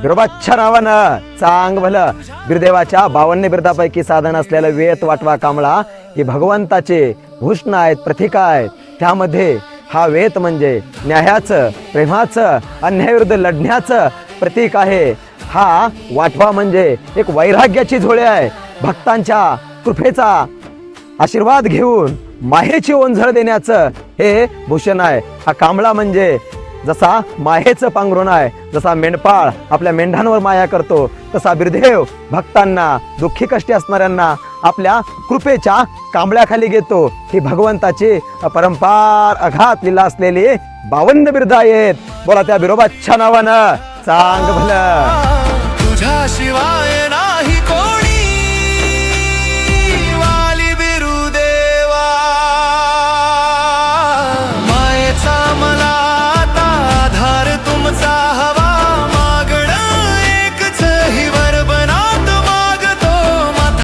बिरोबाच्या नावानं चांग भलं. बिरदेवाच्या 52 बिरदापैकी साधन असलेलं वेत वाटवा कांबळा हे भगवंताचे भूषण आहेत, प्रतीक आहेत. त्यामध्ये हा वेत म्हणजे न्यायाचं, प्रेमाचं, अन्यायाविरुद्ध लढण्याचं प्रतीक आहे. हा वाटवा म्हणजे एक वैराग्याची झोळी आहे. भक्तांच्या कृपेचा आशीर्वाद घेऊन मायेची ओंझळ देण्याचं हे भूषण आहे. हा कांबळा म्हणजे जसा मायेचं पांघरुण आहे, जसा मेंढपाळ आपल्या मेंढांवर माया करतो, तसा बिरदेव भक्तांना, दुःखी कष्टी असणाऱ्यांना आपल्या कृपेच्या कांबळ्याखाली घेतो. ही भगवंताची अपरंपार अघात लीला असलेली 52 बिरद आहेत. बोला त्या बिरोबाच्या नावानं चांग भलं. तुझ्या शिवाय